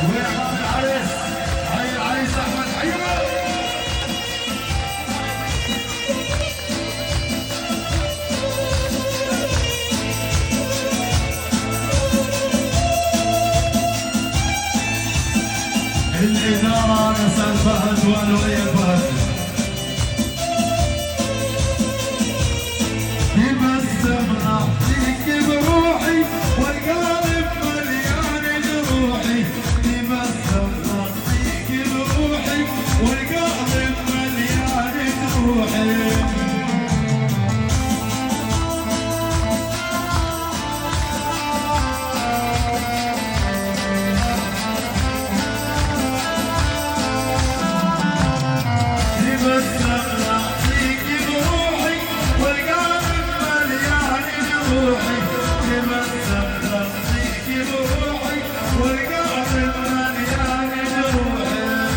وإعطاء العريس حي العريس أحمد حيوه. الإدارة نسأل فهد والولي فهد. تبسم أعطيك بروحي والقلب مليان جروحي. تبسم أعطيك بروحي والقلب مليان جروحي. روحي تمسك نفسك بروحي.